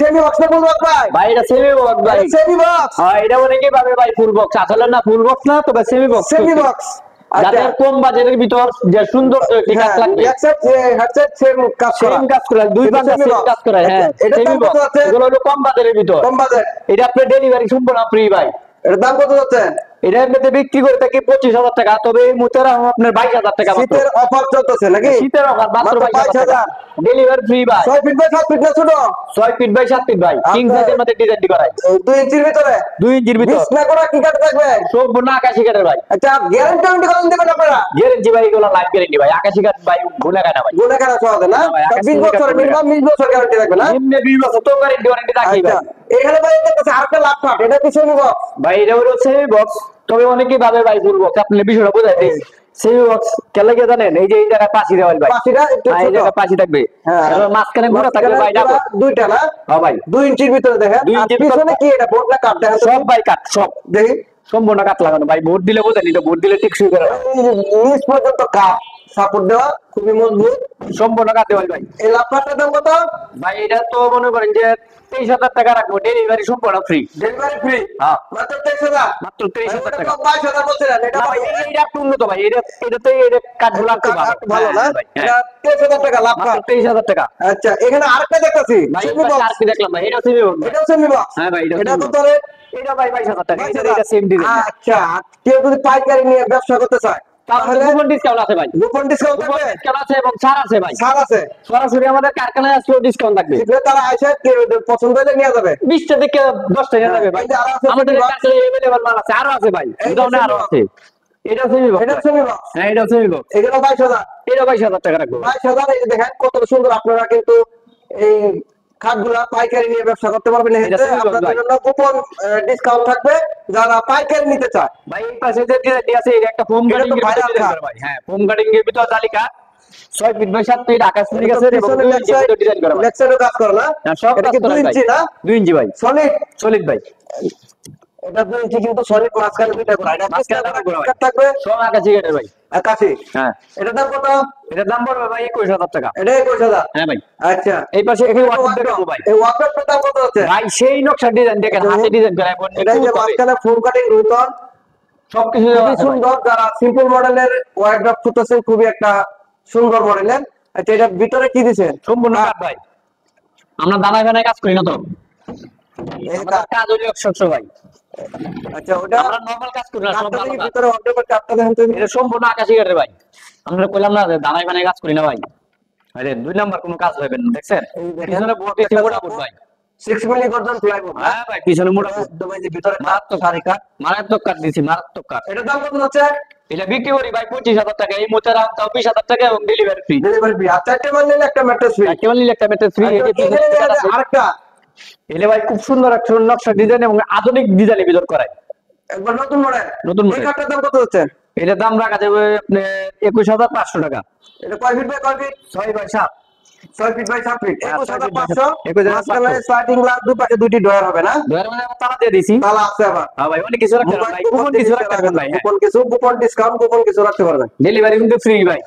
Semi box না full box ভাই? ভাই এটা সেমি বক্স ভাই। Semi box. হ্যাঁ এটা অনেকেই ভাবে ভাই ফুল বক্স, আসলে না ফুল বক্স না, তবে সেমি বক্স। Semi box. যাদের কম বাজেটের ভিতর যে সুন্দর একটি কাজ লাগবে, হেডসেট হেডসেট সেম কাজ করা, সেম কাজ করা, দুই পাঁচটা সেম কাজ করা। হ্যাঁ এটা দাম সেমি কত বক্স, আছে? এগুলো হলো কম বাজেটের ভিতর। কম বাজেট। এটা আপনার ডেলিভারি সম্পূর্ণ ফ্রি ভাই। এর দাম কত যাচ্ছে? এটা এমনিতে বিক্রি করে থাকি 25,000 টাকা, তবে এই মুহূর্তে আপনার 22,000 টাকা মাত্র। শীতের অফার চলতেছে নাকি? শীতের অফার মাত্র 22,000 22,000, ডেলিভারি ফ্রি ভাই। 6 ফিট বাই 7 ফিট না ছোট? 6 ফিট বাই 7 ফিট ভাই, কিং সাইজের মধ্যে ডিজাইনটি করাই। 2 ইঞ্চির ভিতরে? 2 ইঞ্চির ভিতর। মিস না করা কি কাট থাকবে? সম্পূর্ণ আকাশি কাঠের ভাই। আচ্ছা গ্যারান্টি ওয়ারেন্টি কত দিবেন আপনারা? গ্যারান্টি ভাই, এগুলো লাইফ গ্যারান্টি ভাই। আকাশি কাঠ ভাই গুণা কাটা ভাই, গুণা করা সহজ না? 20 বছর মিনিমাম 20 বছর গ্যারান্টি থাকবে না? এমনি 20 বছর তো গ্যারান্টি থাকি ভাই। আচ্ছা এখানে ভাই দেখতেছি আরেকটা ল্যাপটপ, এটা কি সেমি বক্স? ভাই এটা হলো সেমি বক্স, তবে অনেকেই ভাবে ভাই ফুল বক্স। আপনি বিষয়টা বুঝাই দিই। সেমি বক্স কেন লাগে জানেন? এই যে এই জায়গায় পাশি দেওয়াল ভাই, পাশিটা একটু এই ছোট। জায়গায় পাশি থাকবে, হ্যাঁ আর মাঝখানে মোড়া থাকবে ভাই, ডাবল দুইটা না? হ্যাঁ ভাই 2 ইঞ্চির ভিতরে দেখেন। 2 আর ইঞ্চির পিছনে কি এটা বোর্ড না কাট দেখেন তো? সব ভাই কাট, সব দেখি সম্পূর্ণ কাট লাগানো ভাই। ভোট দিলে বোঝেন, এটা ভোট দিলে টেকসই করে না। নিচ পর্যন্ত কাট সাপোর্ট দেওয়া, খুবই মজবুত। সম্পূর্ণ কাট দেওয়াল ভাই। এই ল্যাপটপটার দাম কত ভাই এটা তো মনে করেন যে 23,000 টাকা রাখবো, ডেলিভারি সম্পূর্ণ ফ্রি। Delivery free? হ্যাঁ মাত্র 23,000? মাত্র 23,000 টাকা। 22,000 বলছিলেন, এটা না ভাই এইটা একটু উন্নত ভাই, এটাতে এটা কাঠগুলো একটু ভালো না? ভাই। এটা 23,000 টাকা মাত্র ল্যাপটপ। 23,000 টাকা আচ্ছা এখানে আরেকটা দেখতেছি ভাই। Semi box. আর কি দেখলাম ভাই? এটা সেমি বক্স। এটাও সেমি বক্স? হ্যাঁ ভাই এটা এটা semi কত box। রে? এটা ভাই 22,000 টাকা। এটা সেম ডিজাইন। আচ্ছা কেউ যদি পাইকারি নিয়ে ব্যবসা করতে চায় তাহলে তাহলে কুপন ডিসকাউন্ট আছে ভাই। গোপন ডিসকাউন্ট কুপন থাকবে? ডিসকাউন্ট আছে এবং ছাড় আছে ভাই। ছাড় আছে? সরাসরি আমাদের কারখানায় আসলেও ডিসকাউন্ট থাকবে। সেটা তারা আইসা কেউ পছন্দ হলে নিয়ে যাবে। 20টা থেকে 10টা নিয়ে যাবে ভাই। এই যে আরো আছে আমাদের semi box। কারখানায় अवेलेबल মাল আছে, আরো আছে ভাই। এই যে গোডাউনে semi আরো box। আছে। এটা সেমি বক্স। এটা সেমি বক্স। হ্যাঁ এটা সেমি বক্স। এগুলো 22,000। এটা 22,000 টাকা রাখবো। 22,000 এই যে দেখেন কত সুন্দর। আপনারা কিন্তু এই খাটগুলা পাইকারি নিয়ে ব্যবসা করতে পারবেন। এটা semi box আপনাদের ভাই। জন্য কুপন ডিসকাউন্ট থাকবে যারা পাইকারি নিতে চায়। ভাই এই পাশে যে ডিজাইনটি আছে, এটা একটা ফোম এটা কাটিং তো এর viral ভিতর কাঠ। ডিজাইন করা ভাই। হ্যাঁ ফোম কাটিং এর ভিতর জালিকা 6 ফিট বাই 7 ফিট আকাশ থেকে আছে এবং 2 ইঞ্চি ভিতর ডিজাইন করা ভাই। লেক্সারও কাজ করে না? হ্যাঁ সব এটা কাজ কি করা 2 ভাই। ইঞ্চি না? 2 ইঞ্চি ভাই, সলিড? সলিড ভাই। এটা 2 ইঞ্চি কিন্তু সলিড, মাঝখানে দুইটা করা। এটা মাঝখানে পিছনে দুইটা করা ভাই। কাট থাকবে সব আকাশি কাঠের ভাই। 81। হ্যাঁ এটার দাম কত? এটার দাম পড়বে ভাই 21,000 টাকা। এটা 21,000। হ্যাঁ ভাই। আচ্ছা এই পাশে এখানে ওয়ার্কশপ দেখাবো ভাই। এই ওয়ার্কশপটার দাম কত হচ্ছে? ভাই সেই নকশা ডিজাইন দেখেন, হাতে ডিজাইন করা এখন এটা যে মাঝখানে ফোম কাটিং রুতন সবকিছু খুবই সুন্দর। যারা সিম্পল মডেলের ওয়ার্কশপ খুঁজতেছেন, খুবই একটা সুন্দর মডেলের। আচ্ছা এটার ভিতরে কি দিছেন? সম্পূর্ণ কাঠ ভাই। আমরা দানায় দানায় কাজ করি না তো, এই আমাদের কাজ হলো 100 ভাই। আচ্ছা ওটা আমরা নরমাল কাজ করি না, সব কাঠটা ভালো দেখি কাজ। ভিতরে ওয়ার্কশপের কাঠটা দেখেন তো। এটা সম্পূর্ণ আকাশি কাঠের ভাই। আমরা কইলাম না যে দানায় বানায় কাজ করি না ভাই। আরে 2 নাম্বার কোনো কাজ হবে না, দেখছেন? এই দেখেন পিছনে বোর্ড দিতে মোটা বোর্ড ভাই। 6 মিলি গর্জন প্লাইবোর্ড। হ্যাঁ ভাই পিছনে মোটা বোর্ড। একদম এই যে ভিতরে মারাত্মক সারি কাঠ। মারাত্মক কাঠ দিছি, মারাত্মক কাঠ। এটার দাম কত হচ্ছে? এটা বিক্রি করি ভাই 25,000 টাকা। এই মোচার দাম 20,000 টাকা এবং ডেলিভারি ফ্রি। Delivery free. আর চারটে মাল নিলে একটা ম্যাট্রেস ফ্রি। কেবল নিলে একটা মেট্রেস ফ্রি। এই যে পিছনে sticker আছে। আরেকটা এলে ভাই খুব সুন্দর একটা নকশা ডিজাইন এবং আধুনিক ডিজাইনের ভিতর করায়। একবার নতুন মডেল। নতুন এই মডেল। কাঠটার দাম কত হচ্ছে? এটার দাম রাখা যাবে আপনার 21,500 টাকা। এটা কয় ফিট বাই কয় feet? 6 by 7। 6 feet by 7 feet. হ্যাঁ, 21,500। 21,500 মাঝখানে স্লাইডিং গ্লাস, দুই পাশে দুইটি ডয়ার হবে না? ধরে মানে আমরা তালা দিয়ে দিছি। তালা আছে আবার। হ্যাঁ ভাই অনেক কিছু রাখতে পারবেন ভাই। কুপন কিছু রাখতে পারবেন ভাই। কুপন কিছু, কুপন ডিসকাউন্ট, কুপন কিছু রাখতে পারবেন। ডেলিভারি কিন্তু ফ্রি ভাই।